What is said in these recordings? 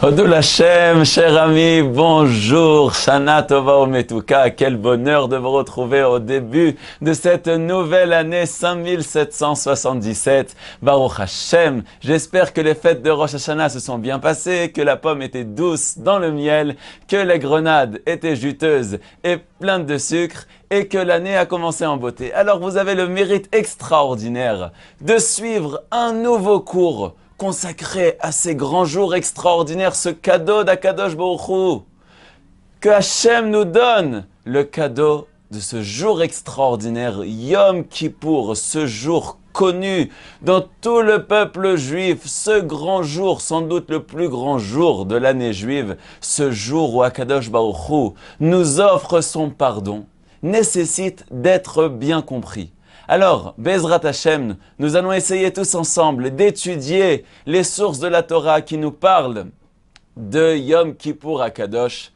Hodou Hashem, cher ami, bonjour, Shana Tova Umetuka, quel bonheur de vous retrouver au début de cette nouvelle année 5777. Baruch Hashem, j'espère que les fêtes de Rosh Hashanah se sont bien passées, que la pomme était douce dans le miel, que les grenades étaient juteuses et pleines de sucre, et que l'année a commencé en beauté. Alors vous avez le mérite extraordinaire de suivre un nouveau cours consacré à ces grands jours extraordinaires, ce cadeau d'Akadosh Baruch Hu, que Hachem nous donne, le cadeau de ce jour extraordinaire, Yom Kippour, ce jour connu dans tout le peuple juif, ce grand jour, sans doute le plus grand jour de l'année juive, ce jour où Akadosh Baruch Hu nous offre son pardon, nécessite d'être bien compris. Alors, Bezrat Hashem, nous allons essayer tous ensemble d'étudier les sources de la Torah qui nous parlent de Yom Kippour Akadosh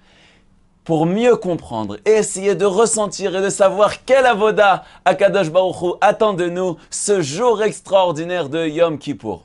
pour mieux comprendre et essayer de ressentir et de savoir quelle avoda Akadosh Baruch Hu attend de nous ce jour extraordinaire de Yom Kippour.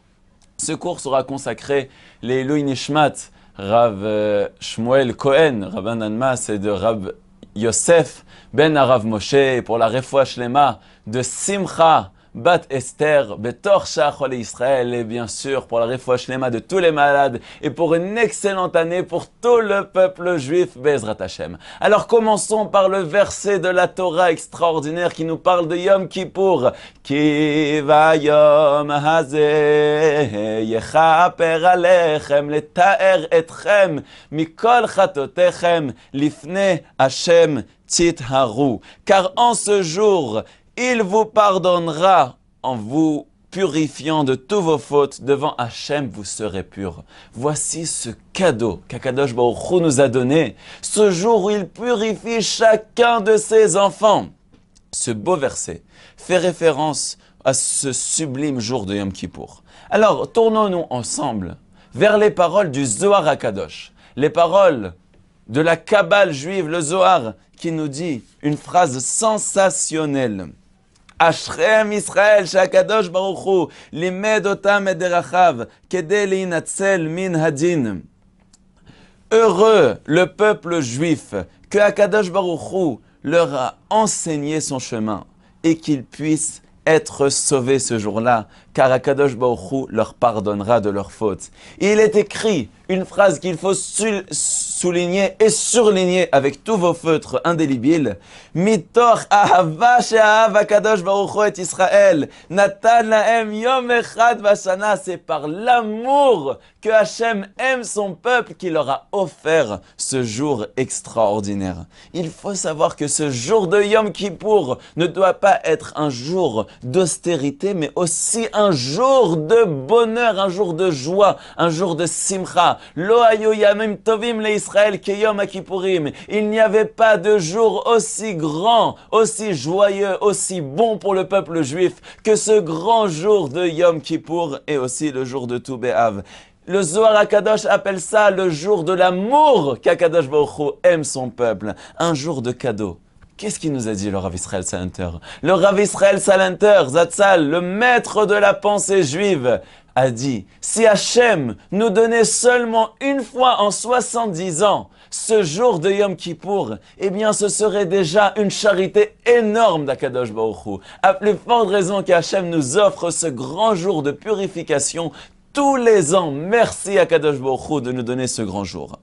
Ce cours sera consacré les Louis Nishmat, Rav Shmuel Cohen, Rabban Anmas et de Rav Yosef ben Arav Moshe, pour la Refoua Shlema de Simcha Bat Esther Betor Shachol Israël, et bien sûr pour la Refoua Shlema de tous les malades et pour une excellente année pour tout le peuple juif Bezrat Hashem. Alors commençons par le verset de la Torah extraordinaire qui nous parle de Yom Kippour. Ki vayom hazeh yechaper alechem letaer etchem mikol chatotechem lifnei Hashem titharu. Car en ce jour, il vous pardonnera en vous purifiant de tous vos fautes. Devant Hachem, vous serez purs. Voici ce cadeau qu'Akadosh Baruch Hu nous a donné. Ce jour où il purifie chacun de ses enfants. Ce beau verset fait référence à ce sublime jour de Yom Kippour. Alors, tournons-nous ensemble vers les paroles du Zohar Akadosh. Les paroles de la Kabbale juive, le Zohar, qui nous dit une phrase sensationnelle. Ashrem Israël, shakadosh baruch hu, limed otam et derachav, kedei leinatzel min hadin. Heureux le peuple juif, que Akadosh Baruch Hu leur a enseigné son chemin et qu'ils puissent être sauvés ce jour-là, car Akadosh Baruch Hu leur pardonnera de leurs fautes. Il est écrit une phrase qu'il faut souligner et surligner avec tous vos feutres indélébiles. Mitoch ahava she'ahav Akadosh Baruch Hu et Israël, natan lahem yom echad bashana. C'est par l'amour que Hachem aime son peuple qu'il leur a offert ce jour extraordinaire. Il faut savoir que ce jour de Yom Kippour ne doit pas être un jour d'austérité, mais aussi un jour de bonheur, un jour de joie, un jour de simcha. Lo hayu yamim tovim le Israël ke Yom Kippourim. Il n'y avait pas de jour aussi grand, aussi joyeux, aussi bon pour le peuple juif que ce grand jour de Yom Kippour et aussi le jour de Tou B'Av. Le Zohar Akadosh appelle ça le jour de l'amour qu'Akadosh Baruch Hu aime son peuple. Un jour de cadeau. Qu'est-ce qu'il nous a dit le Rav Israël Salanter? Le Rav Israël Salanter, Zatzal, le maître de la pensée juive, a dit, si Hachem nous donnait seulement une fois en 70 ans ce jour de Yom Kippour, eh bien ce serait déjà une charité énorme d'Akadosh Baruch Hu. À plus forte raison qu'Hachem nous offre ce grand jour de purification tous les ans. Merci Akadosh Baruch Hu de nous donner ce grand jour.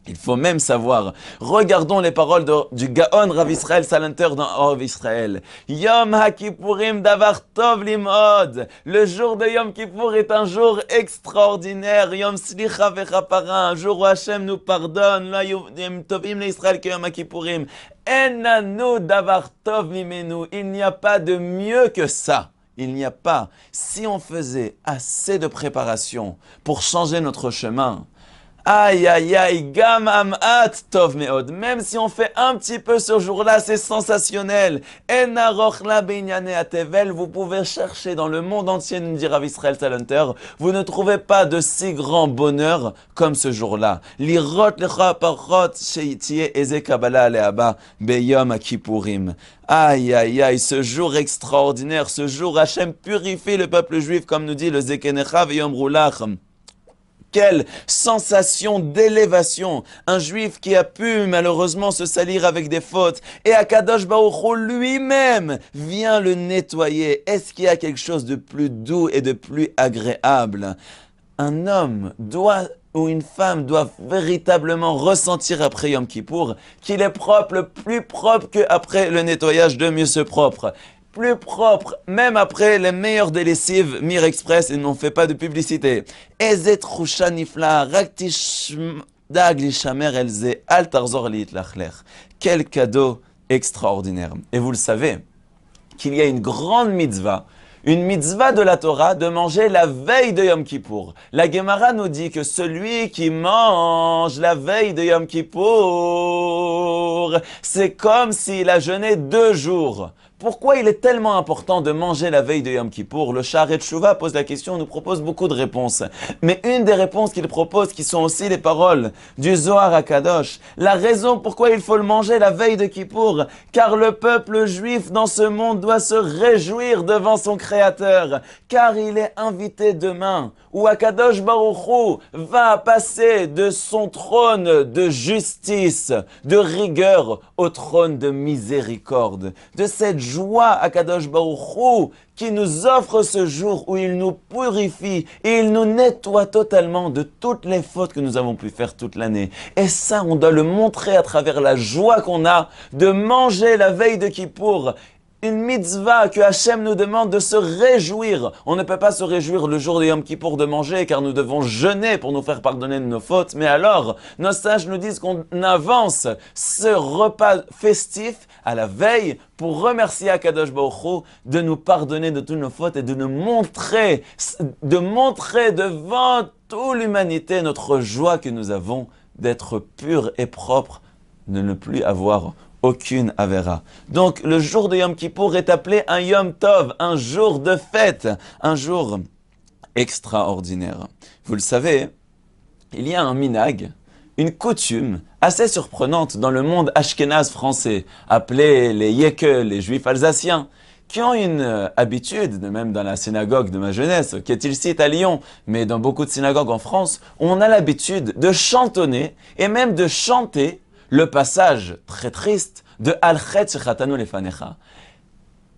Il faut même savoir, regardons les paroles du Gaon Rav Israël Salanter dans Rav Israël. Yom HaKippourim davar tov limod. Le jour de Yom Kippour est un jour extraordinaire. Yom Slicha vechapara, un jour où Hachem nous pardonne. La yom tovim le Israël que Yom HaKippourim. Enanu davar tov mimenu. Il n'y a pas de mieux que ça. Il n'y a pas. Si on faisait assez de préparation pour changer notre chemin, aïe aïe aïe, gam amat tov meod. Même si on fait un petit peu ce jour-là, c'est sensationnel. En arochla beinyane atevel. Vous pouvez chercher dans le monde entier, nous dit Rav Israël Salanter, vous ne trouvez pas de si grand bonheur comme ce jour-là. Lirot lecha parchot sheitiye eze kabbalah leaba beyom kippourim. Aïe aïe aïe, ce jour extraordinaire, ce jour Hachem purifie le peuple juif, comme nous dit le Zekenecha veyom roulach. quelle sensation d'élévation. Un juif qui a pu malheureusement se salir avec des fautes. Et Akadosh Baruch Hu lui-même vient le nettoyer. Est-ce qu'il y a quelque chose de plus doux et de plus agréable? Un homme ou une femme doit véritablement ressentir après Yom Kippour qu'il est propre, le plus propre qu'après le nettoyage de Mieux se propre. Plus propre, même après les meilleures des lessives, Mir Express, ils n'ont fait pas de publicité. Ezet Chusha Nifla, Raktish Dag Lishamer Elze, Al Tarzor Liitlachler. Quel cadeau extraordinaire. Et vous le savez, qu'il y a une grande mitzvah, une mitzvah de la Torah, de manger la veille de Yom Kippour. La Gemara nous dit que celui qui mange la veille de Yom Kippour, c'est comme s'il a jeûné 2 jours. Pourquoi il est tellement important de manger la veille de Yom Kippour? Le Sha'arei Teshuvah pose la question, nous propose beaucoup de réponses. Mais une des réponses qu'il propose, qui sont aussi les paroles du Zohar HaKadosh, la raison pourquoi il faut le manger la veille de Kippour, car le peuple juif dans ce monde doit se réjouir devant son Créateur, car il est invité demain, où HaKadosh Baruch Hu va passer de son trône de justice, de rigueur, au trône de miséricorde, de cette joie à Kadosh Baruch Hu qui nous offre ce jour où il nous purifie et il nous nettoie totalement de toutes les fautes que nous avons pu faire toute l'année. Et ça, on doit le montrer à travers la joie qu'on a de manger la veille de Kippour. Une mitzvah que Hachem nous demande de se réjouir. On ne peut pas se réjouir le jour de Yom Kippour de manger car nous devons jeûner pour nous faire pardonner de nos fautes. Mais alors, nos sages nous disent qu'on avance ce repas festif à la veille pour remercier Akadosh Baruch Hu de nous pardonner de toutes nos fautes et de nous montrer devant toute l'humanité notre joie que nous avons d'être purs et propres, de ne plus avoir aucune avéra. Donc le jour de Yom Kippour est appelé un Yom Tov, un jour de fête, un jour extraordinaire. Vous le savez, il y a un minag, une coutume assez surprenante dans le monde ashkénaze français, appelé les Yekel, les juifs alsaciens, qui ont une habitude, même dans la synagogue de ma jeunesse, qui est ici à Lyon, mais dans beaucoup de synagogues en France, on a l'habitude de chantonner et même de chanter le passage très triste de Al-Chet Shechatanu Lefanecha.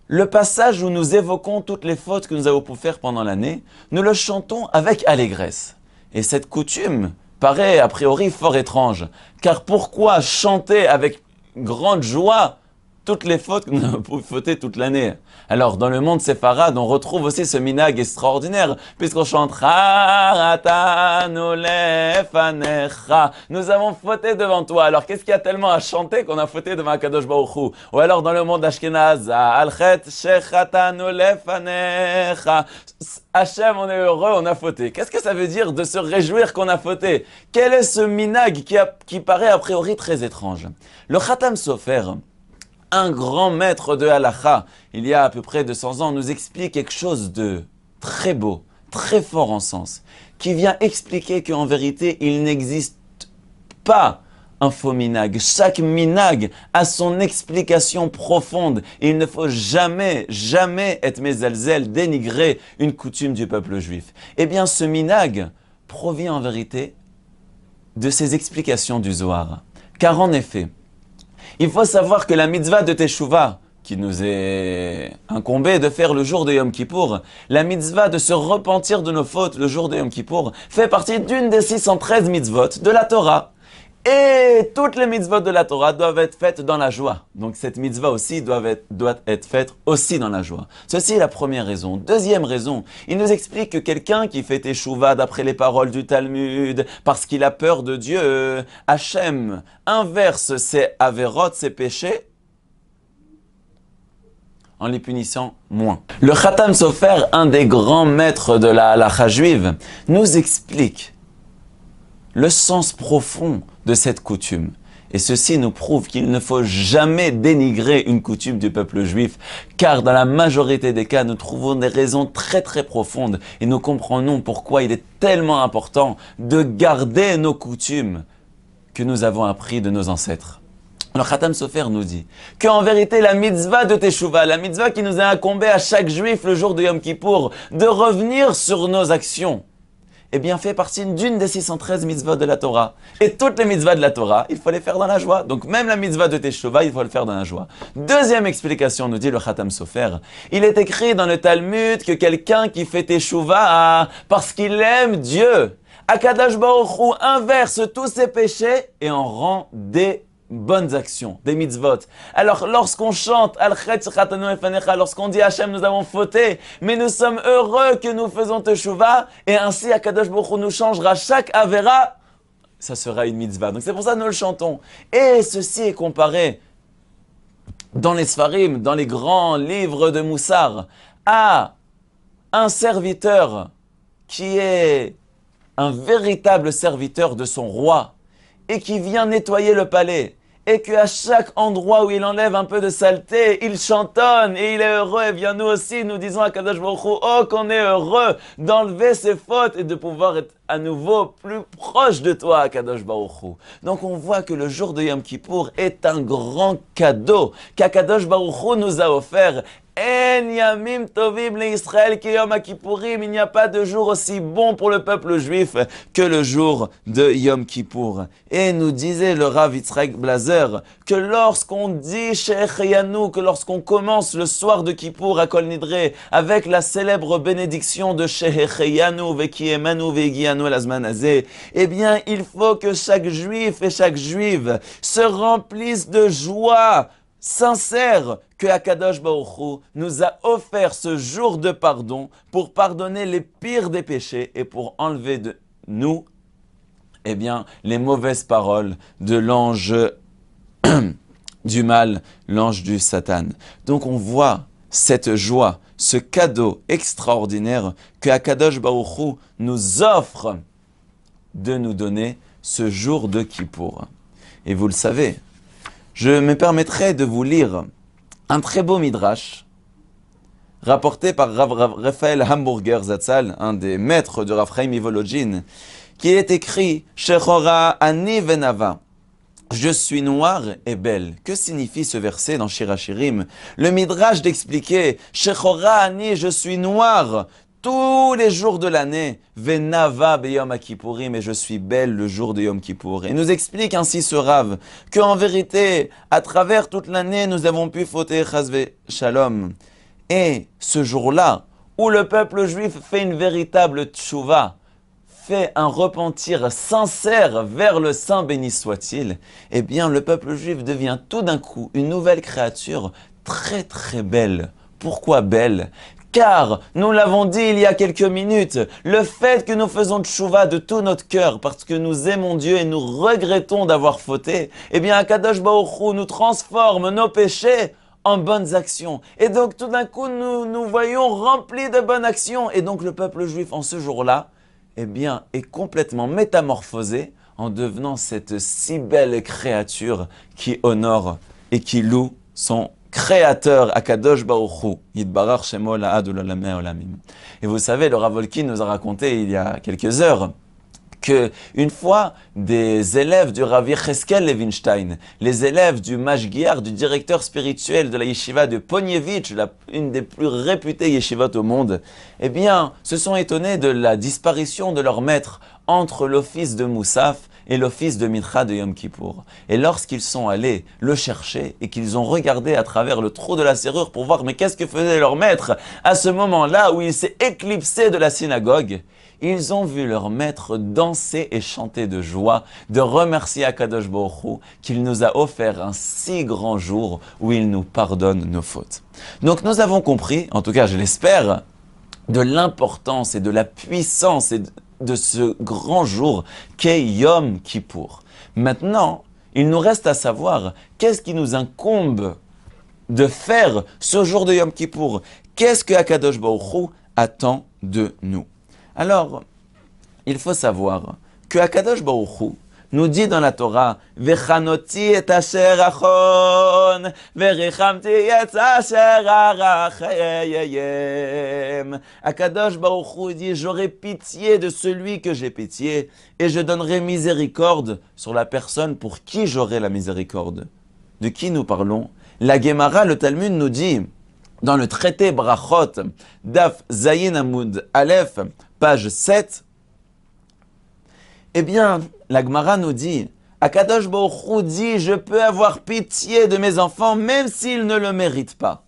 Le passage où nous évoquons toutes les fautes que nous avons pu faire pendant l'année, nous le chantons avec allégresse. Et cette coutume paraît a priori fort étrange, car pourquoi chanter avec grande joie toutes les fautes que nous avons pu fauter toute l'année? Alors, dans le monde séfarade, on retrouve aussi ce minag extraordinaire, puisqu'on chante Charatanu lefanecha. Nous avons fauté devant toi. Alors, qu'est-ce qu'il y a tellement à chanter qu'on a fauté devant Akadosh Baruch Hu? Ou alors, dans le monde ashkénaze, Al-Chet shechatanu lefanecha. Hachem, on est heureux, on a fauté. Qu'est-ce que ça veut dire de se réjouir qu'on a fauté? Quel est ce minag qui paraît a priori très étrange? Le Khatam Sofer, un grand maître de halakha, il y a à peu près 200 ans, nous explique quelque chose de très beau, très fort en sens, qui vient expliquer qu'en vérité, il n'existe pas un faux minag. Chaque minag a son explication profonde. Il ne faut jamais être mezalzel, dénigrer une coutume du peuple juif. Eh bien, ce minag provient en vérité de ces explications du Zohar. Car en effet, il faut savoir que la mitzvah de Teshuvah, qui nous est incombée de faire le jour de Yom Kippour, la mitzvah de se repentir de nos fautes le jour de Yom Kippour, fait partie d'une des 613 mitzvot de la Torah. Et toutes les mitzvot de la Torah doivent être faites dans la joie. Donc cette mitzvah aussi doit être faite aussi dans la joie. Ceci est la première raison. Deuxième raison, il nous explique que quelqu'un qui fait teshuva d'après les paroles du Talmud, parce qu'il a peur de Dieu, Hachem inverse ses avérotes, ses péchés, en les punissant moins. Le Khatam Sofer, un des grands maîtres de la halakha juive, nous explique le sens profond de cette coutume. Et ceci nous prouve qu'il ne faut jamais dénigrer une coutume du peuple juif, car dans la majorité des cas, nous trouvons des raisons très très profondes et nous comprenons pourquoi il est tellement important de garder nos coutumes que nous avons appris de nos ancêtres. Le Khatam Sofer nous dit qu'en vérité, la mitzvah de Teshuvah, la mitzvah qui nous est incombée à chaque juif le jour de Yom Kippour, de revenir sur nos actions, eh bien, fait partie d'une des 613 mitzvot de la Torah. Et toutes les mitzvahs de la Torah, il faut les faire dans la joie. Donc, même la mitzvah de Teshuvah, il faut le faire dans la joie. Deuxième explication, nous dit le Khatam Sofer. Il est écrit dans le Talmud que quelqu'un qui fait Teshuvah parce qu'il aime Dieu, Akadosh Baruch Hu inverse tous ses péchés et en rend des bonnes actions, des mitzvot. Alors, lorsqu'on chante Al-Chetz Chatanu Efanecha, lorsqu'on dit Hachem, nous avons fauté, mais nous sommes heureux que nous faisons Teshuvah, et ainsi Akadosh Baruch Hu nous changera chaque Avera, ça sera une mitzvah. Donc c'est pour ça que nous le chantons. Et ceci est comparé dans les Sfarim, dans les grands livres de Moussar, à un serviteur qui est un véritable serviteur de son roi et qui vient nettoyer le palais et qu'à chaque endroit où il enlève un peu de saleté, il chantonne et il est heureux. Et bien nous aussi, nous disons à Kadosh Baruch Hu, oh qu'on est heureux d'enlever ses fautes et de pouvoir être à nouveau plus proche de toi, Kadosh Baruch Hu. Donc on voit que le jour de Yom Kippour est un grand cadeau qu'Akadosh Baruch Hu nous a offert. En yamim tovim le Israël ki Yom Kippourim. Il n'y a pas de jour aussi bon pour le peuple juif que le jour de Yom Kippour. Et nous disait le Rav Yitzhak Blazer que lorsqu'on dit Shehecheyanu, que lorsqu'on commence le soir de Kippour à Kol Nidre avec la célèbre bénédiction de Shehecheyanu vekiemanu vegianu l'azman hazeh, eh bien il faut que chaque juif et chaque juive se remplisse de joie sincère que Akadosh Baruch Hu nous a offert ce jour de pardon pour pardonner les pires des péchés et pour enlever de nous, eh bien, les mauvaises paroles de l'ange du mal, l'ange du Satan. Donc on voit cette joie, ce cadeau extraordinaire que Akadosh Baruch Hu nous offre de nous donner ce jour de Kippour. Et vous le savez, je me permettrai de vous lire un très beau midrash rapporté par Raphaël Hamburger Zatzal, un des maîtres de Rav Chaim Ivolodjin, qui est écrit « Shechora ani venava » Je suis noir et belle. Que signifie ce verset dans Shir HaShirim? Le midrash d'expliquer « Shechora ani, je suis noir » tous les jours de l'année, Venava beyom Kippourim, et je suis belle le jour de Yom Kippour. Et nous explique ainsi ce Rav, qu'en vérité, à travers toute l'année, nous avons pu fauter Chazve Shalom. Et ce jour-là, où le peuple juif fait une véritable tchouva, fait un repentir sincère vers le Saint béni soit-il, eh bien le peuple juif devient tout d'un coup une nouvelle créature très très belle. Pourquoi belle? Car, nous l'avons dit il y a quelques minutes, le fait que nous faisons tchouva de tout notre cœur parce que nous aimons Dieu et nous regrettons d'avoir fauté, eh bien Akadosh Baruch Hu nous transforme nos péchés en bonnes actions. Et donc tout d'un coup nous voyons remplis de bonnes actions. Et donc le peuple juif en ce jour-là, eh bien est complètement métamorphosé en devenant cette si belle créature qui honore et qui loue son Créateur, Akadosh Baruch Hu, Yitbarach Shemo La'ad U'Olamei Olamim. Et vous savez, le Rav Wolkin nous a raconté il y a quelques heures que une fois, des élèves du Rav Yecheskel Levinstein, les élèves du Mashgiach, du directeur spirituel de la yeshiva de Ponievitch, une des plus réputées yeshivot au monde, eh bien, se sont étonnés de la disparition de leur maître entre l'office de Moussaf et l'office de Mincha de Yom Kippour. Et lorsqu'ils sont allés le chercher et qu'ils ont regardé à travers le trou de la serrure pour voir mais qu'est-ce que faisait leur maître à ce moment-là où il s'est éclipsé de la synagogue, ils ont vu leur maître danser et chanter de joie, de remercier Akadosh Baruch Hu qu'il nous a offert un si grand jour où il nous pardonne nos fautes. Donc nous avons compris, en tout cas je l'espère, de l'importance et de la puissance de ce grand jour qu'est Yom Kippour. Maintenant, il nous reste à savoir qu'est-ce qui nous incombe de faire ce jour de Yom Kippour. Qu'est-ce que Akadosh Baruch Hu attend de nous? Alors, il faut savoir que Akadosh Baruch Hu nous dit dans la Torah Vechanoti et asher achon verichamti et asher arachayem. Akadosh Baruch Hu dit j'aurai pitié de celui que j'ai pitié et je donnerai miséricorde sur la personne pour qui j'aurai la miséricorde. De qui nous parlons? La Gemara, le Talmud nous dit dans le traité Brachot, Daf Zayin Amud Aleph, page 7, Eh bien, la Gemara nous dit, Akadosh Baruch Hu dit, je peux avoir pitié de mes enfants même s'ils ne le méritent pas.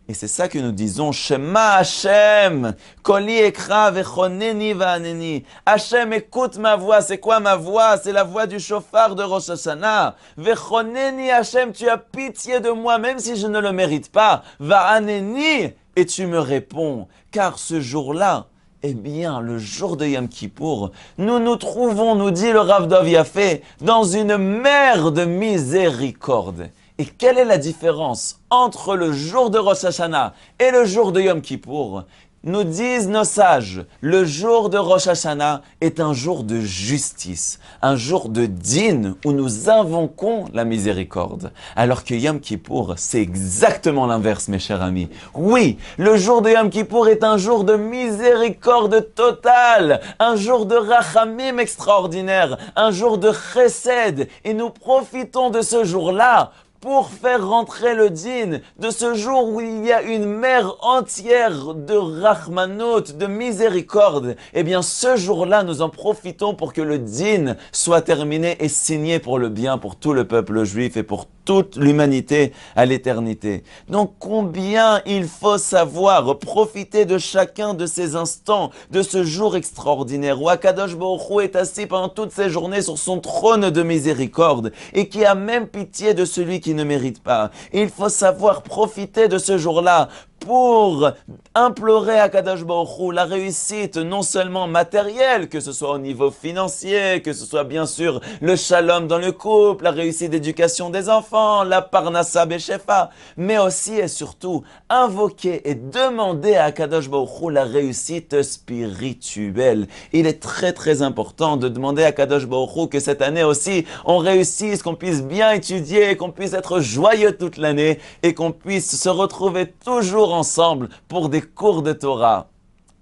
Et c'est ça que nous disons, Shema Hashem, Koli Ekra Vechoneni Va'aneni. Hashem, écoute ma voix. C'est quoi ma voix? C'est la voix du chauffard de Rosh Hashanah. Vechoneni Hashem, tu as pitié de moi, même si je ne le mérite pas. Va'aneni, et tu me réponds. Car ce jour-là, eh bien, le jour de Yom Kippour, nous nous trouvons, nous dit le Rav Dov Yafé, dans une mer de miséricorde. Et quelle est la différence entre le jour de Rosh Hashanah et le jour de Yom Kippour? Nous disent nos sages, le jour de Rosh Hashanah est un jour de justice, un jour de din où nous invoquons la miséricorde. Alors que Yom Kippour, c'est exactement l'inverse, mes chers amis. Oui, le jour de Yom Kippour est un jour de miséricorde totale, un jour de rachamim extraordinaire, un jour de chesed. Et nous profitons de ce jour-là pour faire rentrer le din, de ce jour où il y a une mer entière de rachmanot, de miséricorde. Eh bien, ce jour-là, nous en profitons pour que le din soit terminé et signé pour le bien, pour tout le peuple juif et pour toute l'humanité à l'éternité. Donc, combien il faut savoir profiter de chacun de ces instants, de ce jour extraordinaire où Akadosh Baruch Hu est assis pendant toutes ces journées sur son trône de miséricorde et qui a même pitié de celui qui ne mérite pas. Et il faut savoir profiter de ce jour-là pour implorer à Kadosh Baruch Hu la réussite non seulement matérielle, que ce soit au niveau financier, que ce soit bien sûr le shalom dans le couple, la réussite d'éducation des enfants, la parnassa beshefa, mais aussi et surtout invoquer et demander à Kadosh Baruch Hu la réussite spirituelle. Il est très très important de demander à Kadosh Baruch Hu que cette année aussi on réussisse, qu'on puisse bien étudier, qu'on puisse être joyeux toute l'année et qu'on puisse se retrouver toujours ensemble pour des cours de Torah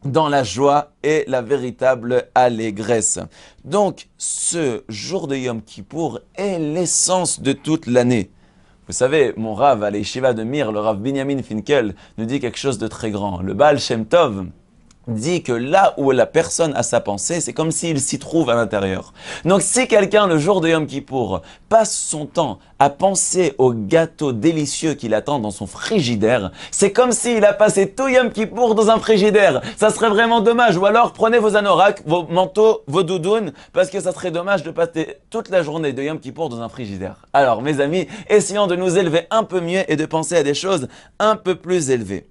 dans la joie et la véritable allégresse. Donc, ce jour de Yom Kippour est l'essence de toute l'année. Vous savez, mon Rav à l'Yeshiva de Mir, le Rav Binyamin Finkel, nous dit quelque chose de très grand. Le Baal Shem Tov dit que là où la personne a sa pensée, c'est comme s'il s'y trouve à l'intérieur. Donc si quelqu'un, le jour de Yom Kippour, passe son temps à penser au gâteau délicieux qu'il attend dans son frigidaire, c'est comme s'il a passé tout Yom Kippour dans un frigidaire. Ça serait vraiment dommage. Ou alors prenez vos anoraks, vos manteaux, vos doudounes, parce que ça serait dommage de passer toute la journée de Yom Kippour dans un frigidaire. Alors mes amis, essayons de nous élever un peu mieux et de penser à des choses un peu plus élevées.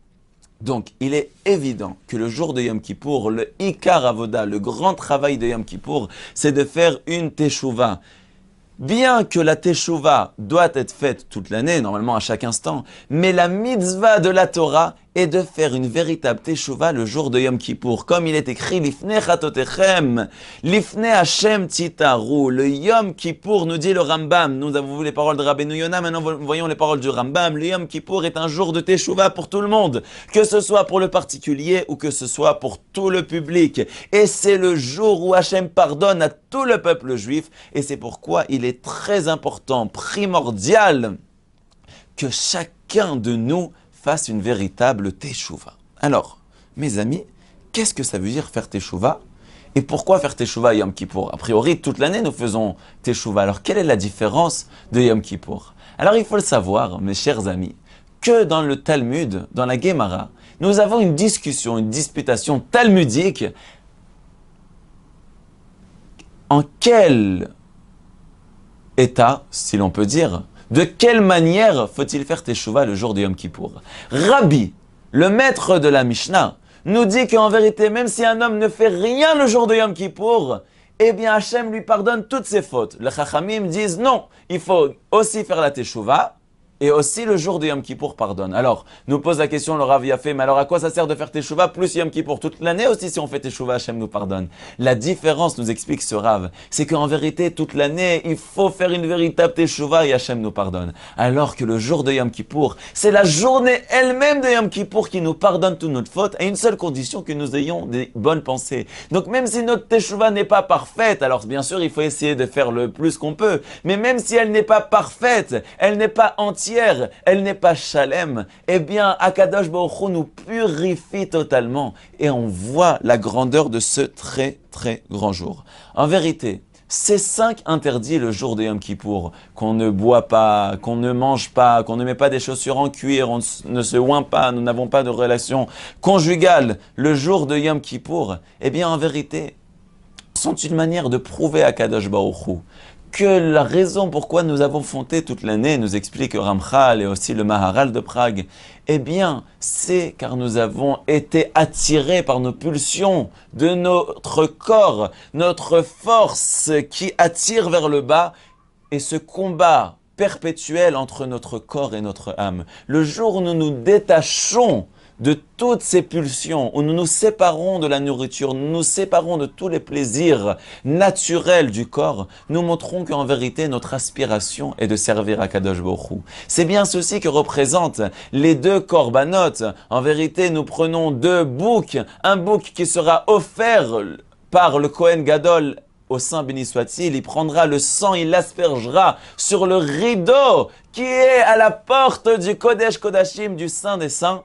Donc, il est évident que le jour de Yom Kippour, le Ikar Avoda, le grand travail de Yom Kippour, c'est de faire une teshuva. Bien que la teshuva doit être faite toute l'année, normalement à chaque instant, mais la mitzvah de la Torah est de faire une véritable teshuva le jour de Yom Kippour. Comme il est écrit, Lifnei Chatotechem, Lifnei Hashem Titaru. Le Yom Kippour, nous dit le Rambam. Nous avons vu les paroles de Rabbeinu Yonah, maintenant voyons les paroles du Rambam. Le Yom Kippour est un jour de teshuva pour tout le monde, que ce soit pour le particulier ou que ce soit pour tout le public. Et c'est le jour où Hashem pardonne à tout le peuple juif. Et c'est pourquoi il est très important, primordial, que chacun de nous fasse une véritable teshuva. Alors, mes amis, qu'est-ce que ça veut dire faire teshuva? Et pourquoi faire teshuva à Yom Kippour? A priori, toute l'année, nous faisons teshuva. Alors, quelle est la différence de Yom Kippour? Alors, il faut le savoir, mes chers amis, que dans le Talmud, dans la Gemara, nous avons une discussion, une disputation talmudique. En quel état, si l'on peut dire, de quelle manière faut-il faire teshuva le jour de Yom Kippour? Rabbi, le maître de la Mishnah, nous dit qu'en vérité, même si un homme ne fait rien le jour de Yom Kippour, eh bien Hachem lui pardonne toutes ses fautes. Les Chachamim disent non, il faut aussi faire la teshuva, et aussi le jour de Yom Kippour pardonne. Alors, nous pose la question le Rav Yafé, mais alors à quoi ça sert de faire teshuva plus Yom Kippour? Toute l'année aussi, si on fait teshuva, Hachem nous pardonne. La différence, nous explique ce Rav, c'est qu'en vérité, toute l'année, il faut faire une véritable teshuva et Hachem nous pardonne. Alors que le jour de Yom Kippour, c'est la journée elle-même de Yom Kippour qui nous pardonne toutes nos fautes, à une seule condition, que nous ayons des bonnes pensées. Donc même si notre teshuva n'est pas parfaite, alors bien sûr, il faut essayer de faire le plus qu'on peut, mais même si elle n'est pas parfaite, elle n'est pas entière, entière, elle n'est pas shalem, eh bien, Akadosh Baruch Hu nous purifie totalement et on voit la grandeur de ce très, très grand jour. En vérité, ces 5 interdits le jour de Yom Kippour, qu'on ne boit pas, qu'on ne mange pas, qu'on ne met pas des chaussures en cuir, on ne se oint pas, nous n'avons pas de relation conjugale le jour de Yom Kippour, eh bien en vérité, sont une manière de prouver à Kadosh Baruch Hu que la raison pourquoi nous avons fondé toute l'année, nous explique Ramchal et aussi le Maharal de Prague, eh bien, c'est car nous avons été attirés par nos pulsions de notre corps, notre force qui attire vers le bas et ce combat perpétuel entre notre corps et notre âme. Le jour où nous nous détachons de toutes ces pulsions, où nous nous séparons de la nourriture, nous nous séparons de tous les plaisirs naturels du corps, nous montrons qu'en vérité, notre aspiration est de servir à Kadosh Baruch Hu. C'est bien ceci que représentent les 2 korbanot. En vérité, nous prenons 2 boucs, un bouc qui sera offert par le Kohen Gadol au Saint béni soit-il, il prendra le sang, il l'aspergera sur le rideau qui est à la porte du Kodesh Kodashim, du Saint des Saints,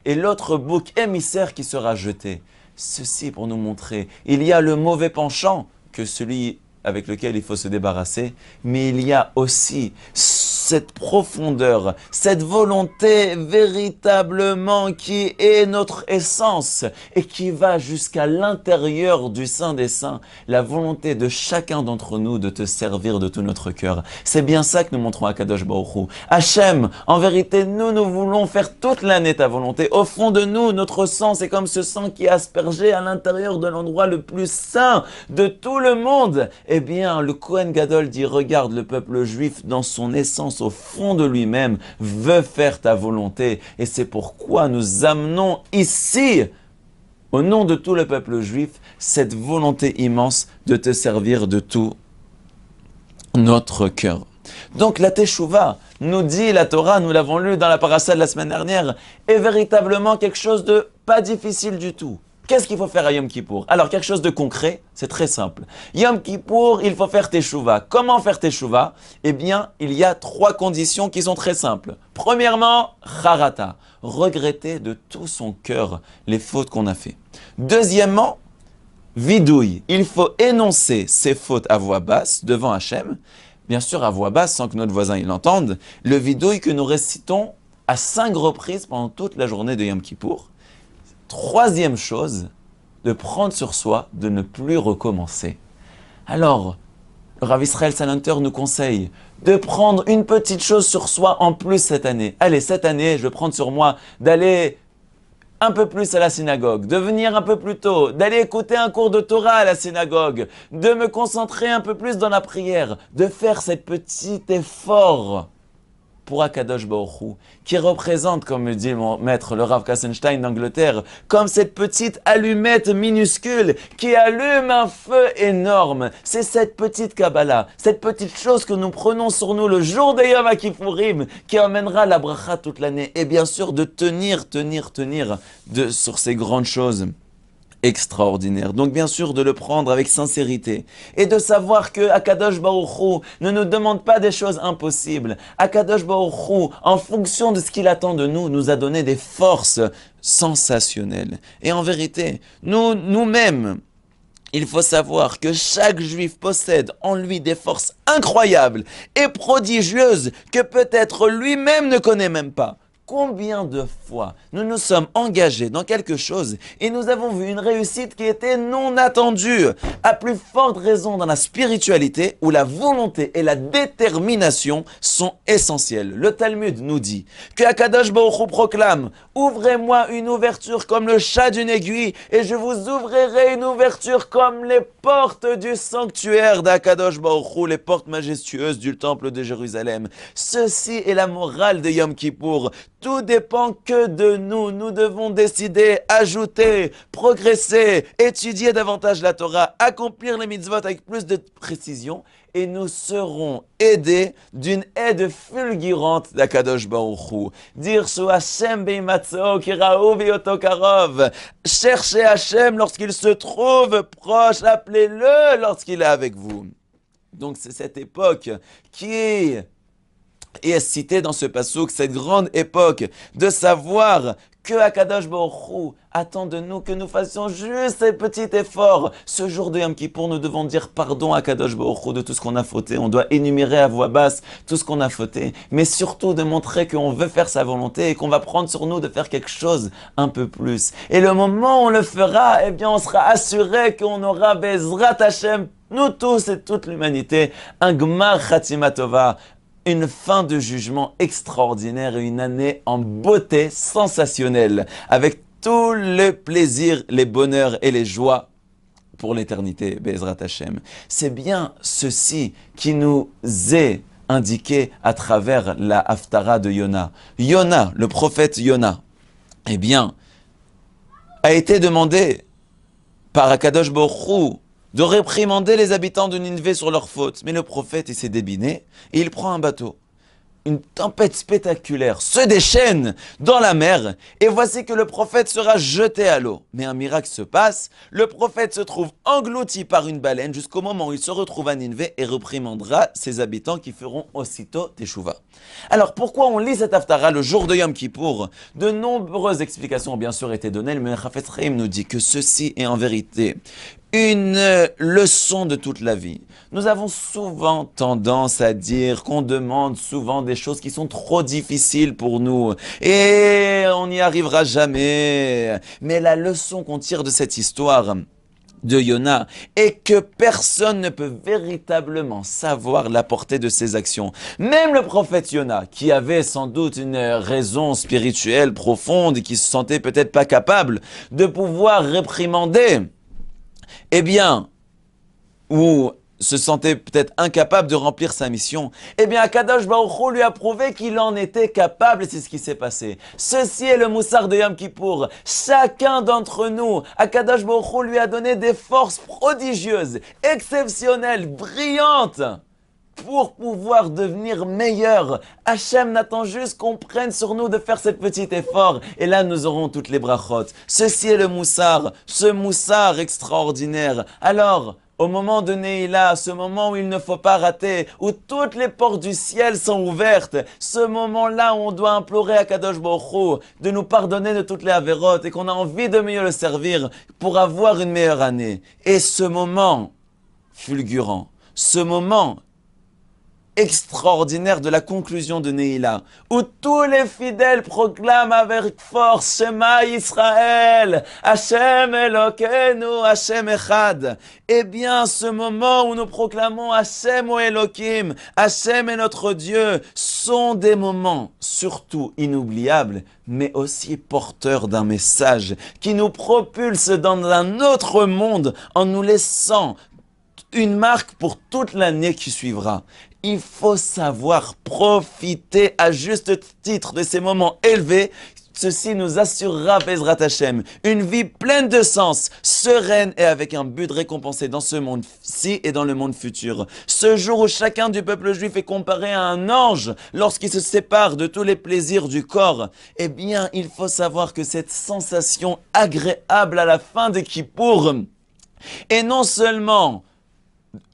et l'autre bouc émissaire qui sera jeté. Ceci pour nous montrer, il y a le mauvais penchant que celui avec lequel il faut se débarrasser, mais il y a aussi cette profondeur, cette volonté véritablement qui est notre essence et qui va jusqu'à l'intérieur du Saint des Saints, la volonté de chacun d'entre nous de te servir de tout notre cœur. C'est bien ça que nous montrons à Kadosh Baruch Hu. Hachem, en vérité, nous voulons faire toute l'année ta volonté. Au fond de nous, notre sang, c'est comme ce sang qui est aspergé à l'intérieur de l'endroit le plus saint de tout le monde. Eh bien, le Kohen Gadol dit, regarde, le peuple juif dans son essence, au fond de lui-même, veut faire ta volonté. Et c'est pourquoi nous amenons ici, au nom de tout le peuple juif, cette volonté immense de te servir de tout notre cœur. Donc la Teshuvah, nous dit la Torah, nous l'avons lu dans la parasha de la semaine dernière, est véritablement quelque chose de pas difficile du tout. Qu'est-ce qu'il faut faire à Yom Kippour? Alors, quelque chose de concret, c'est très simple. Yom Kippour, il faut faire Teshuvah. Comment faire Teshuvah? Eh bien, il y a 3 conditions qui sont très simples. Premièrement, Charata, regretter de tout son cœur les fautes qu'on a fait. Deuxièmement, Vidouille, il faut énoncer ses fautes à voix basse devant Hachem. Bien sûr, à voix basse, sans que notre voisin il l'entende. Le Vidouille que nous récitons à 5 reprises pendant toute la journée de Yom Kippour. Troisième chose, de prendre sur soi, de ne plus recommencer. Alors, le Rav Israël Salanter nous conseille de prendre une petite chose sur soi en plus cette année. Allez, cette année, je vais prendre sur moi d'aller un peu plus à la synagogue, de venir un peu plus tôt, d'aller écouter un cours de Torah à la synagogue, de me concentrer un peu plus dans la prière, de faire cet petit effort pour Akadosh Baruch Hu, qui représente, comme me dit mon maître, le Rav Kassenstein d'Angleterre, comme cette petite allumette minuscule qui allume un feu énorme. C'est cette petite Kabbalah, cette petite chose que nous prenons sur nous le jour de Yom Kippourim, qui emmènera la bracha toute l'année. Et bien sûr, de tenir sur ces grandes choses extraordinaire. Donc bien sûr de le prendre avec sincérité et de savoir que Akadosh Baruch Hu ne nous demande pas des choses impossibles. Akadosh Baruch Hu, en fonction de ce qu'il attend de nous, nous a donné des forces sensationnelles. Et en vérité, nous-mêmes, il faut savoir que chaque juif possède en lui des forces incroyables et prodigieuses que peut-être lui-même ne connaît même pas. Combien de fois nous nous sommes engagés dans quelque chose et nous avons vu une réussite qui était non attendue, à plus forte raison dans la spiritualité où la volonté et la détermination sont essentielles. Le Talmud nous dit que Akadosh Baruch Hu proclame « Ouvrez-moi une ouverture comme le chat d'une aiguille et je vous ouvrirai une ouverture comme les portes du sanctuaire d'Akadosh Baruch Hu, les portes majestueuses du temple de Jérusalem. » Ceci est la morale de Yom Kippour. Tout dépend que de nous. Nous devons décider, ajouter, progresser, étudier davantage la Torah, accomplir les mitzvot avec plus de précision et nous serons aidés d'une aide fulgurante d'Akadosh Baruch Hu. Dire sur Hashem beimatzao kiraou v'yoto karov. Cherchez Hashem lorsqu'il se trouve proche, appelez-le lorsqu'il est avec vous. Donc c'est cette époque qui est Et est cité dans ce passouk cette grande époque de savoir que Akadosh Baruch Hu attend de nous que nous fassions juste ces petits efforts. Ce jour de Yom Kippour, nous devons dire pardon à Akadosh Baruch Hu de tout ce qu'on a fauté. On doit énumérer à voix basse tout ce qu'on a fauté, mais surtout de montrer qu'on veut faire sa volonté et qu'on va prendre sur nous de faire quelque chose un peu plus. Et le moment où on le fera, eh bien on sera assuré qu'on aura Bezrat Hashem, nous tous et toute l'humanité, un Gmar Chatima Tova, une fin de jugement extraordinaire et une année en beauté sensationnelle, avec tous les plaisirs, les bonheurs et les joies pour l'éternité, Bezrat Hashem. C'est bien ceci qui nous est indiqué à travers la Haftara de Yona. Yona, le prophète Yona, eh bien, a été demandé par Akadosh Baruch Hu de réprimander les habitants de Ninvé sur leurs fautes. Mais le prophète, il s'est débiné et il prend un bateau. Une tempête spectaculaire se déchaîne dans la mer et voici que le prophète sera jeté à l'eau. Mais un miracle se passe, le prophète se trouve englouti par une baleine jusqu'au moment où il se retrouve à Ninvé et réprimandera ses habitants qui feront aussitôt teshuva. Alors pourquoi on lit cette haftara le jour de Yom Kippour? De nombreuses explications ont bien sûr été données, mais Chafetz Chaim nous dit que ceci est en vérité une leçon de toute la vie. Nous avons souvent tendance à dire qu'on demande souvent des choses qui sont trop difficiles pour nous et on n'y arrivera jamais. Mais la leçon qu'on tire de cette histoire de Yona est que personne ne peut véritablement savoir la portée de ses actions. Même le prophète Yona, qui avait sans doute une raison spirituelle profonde et qui se sentait peut-être pas capable de pouvoir réprimander, eh bien, ou se sentait peut-être incapable de remplir sa mission, eh bien, Akadosh Baruch Hu lui a prouvé qu'il en était capable et c'est ce qui s'est passé. Ceci est le moussar de Yom Kippour. Chacun d'entre nous, Akadosh Baruch Hu lui a donné des forces prodigieuses, exceptionnelles, brillantes, pour pouvoir devenir meilleur. Hachem n'attend juste qu'on prenne sur nous de faire cet petit effort. Et là, nous aurons toutes les brachot. Ceci est le moussar, ce moussar extraordinaire. Alors, au moment de Neila, ce moment où il ne faut pas rater, où toutes les portes du ciel sont ouvertes, ce moment-là où on doit implorer à Kadosh Baruch Hu de nous pardonner de toutes les avérotes et qu'on a envie de mieux le servir pour avoir une meilleure année. Et ce moment fulgurant, ce moment extraordinaire de la conclusion de Neila, où tous les fidèles proclament avec force Shema Yisraël, Hashem Elokeinu, Hashem Echad. Eh bien, ce moment où nous proclamons Hashem ou Elokim, Hashem est notre Dieu, sont des moments surtout inoubliables, mais aussi porteurs d'un message qui nous propulse dans un autre monde en nous laissant une marque pour toute l'année qui suivra. Il faut savoir profiter à juste titre de ces moments élevés. Ceci nous assurera, Bezrat Hashem, une vie pleine de sens, sereine et avec un but de récompenser dans ce monde-ci et dans le monde futur. Ce jour où chacun du peuple juif est comparé à un ange lorsqu'il se sépare de tous les plaisirs du corps, eh bien, il faut savoir que cette sensation agréable à la fin de Kippour est non seulement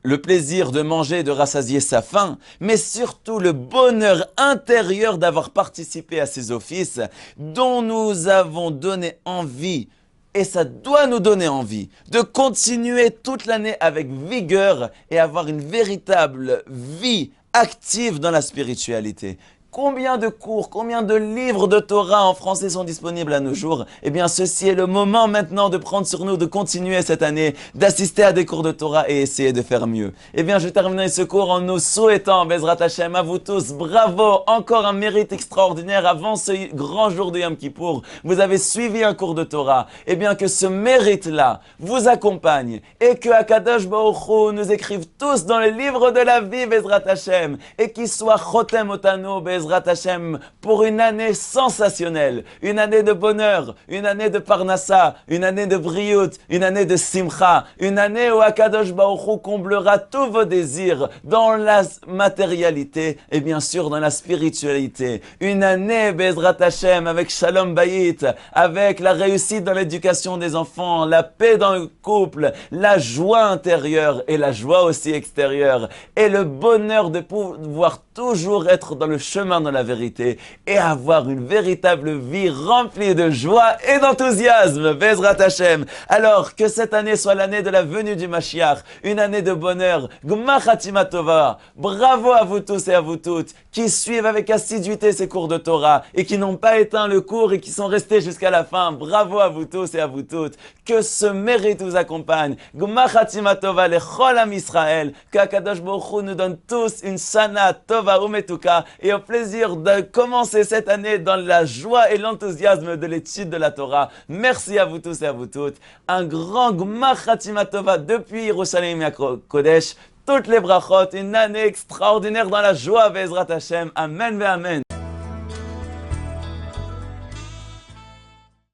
le plaisir de manger et de rassasier sa faim, mais surtout le bonheur intérieur d'avoir participé à ces offices dont nous avons donné envie, et ça doit nous donner envie, de continuer toute l'année avec vigueur et avoir une véritable vie active dans la spiritualité. Combien de cours, combien de livres de Torah en français sont disponibles à nos jours? Eh bien, ceci est le moment maintenant de prendre sur nous, de continuer cette année, d'assister à des cours de Torah et essayer de faire mieux. Eh bien, je terminerai ce cours en nous souhaitant, Bezrat Hashem, à vous tous, bravo, encore un mérite extraordinaire avant ce grand jour de Yom Kippour. Vous avez suivi un cours de Torah. Eh bien, que ce mérite-là vous accompagne et que Akadosh Baruch Hu nous écrive tous dans le livre de la vie, Bezrat Hashem, et qu'il soit Chotem Otano, Bezrat Bezrat Hashem, pour une année sensationnelle, une année de bonheur, une année de parnassa, une année de briout, une année de simcha, une année où Akadosh Baruch Hu comblera tous vos désirs dans la matérialité et bien sûr dans la spiritualité. Une année Bezrat Hashem avec Shalom Bayit, avec la réussite dans l'éducation des enfants, la paix dans le couple, la joie intérieure et la joie aussi extérieure, et le bonheur de pouvoir toujours être dans le chemin de la vérité et avoir une véritable vie remplie de joie et d'enthousiasme. Bezrat Hashem. Alors que cette année soit l'année de la venue du Mashiach, une année de bonheur. Gmar Chatima Tova. Bravo à vous tous et à vous toutes qui suivent avec assiduité ces cours de Torah et qui n'ont pas éteint le cours et qui sont restés jusqu'à la fin. Bravo à vous tous et à vous toutes. Que ce mérite vous accompagne. Gmar Chatima Tova lechol am Israël. Que Akadosh Baruch Hu nous donne tous une Shana Tova Umetuka et au plaisir de commencer cette année dans la joie et l'enthousiasme de l'étude de la Torah. Merci à vous tous et à vous toutes. Un grand Gmar Chatima Tova depuis Yerushalayim Kodesh. Toutes les brachot, une année extraordinaire dans la joie, Bezrat Hashem. Amen ve Amen.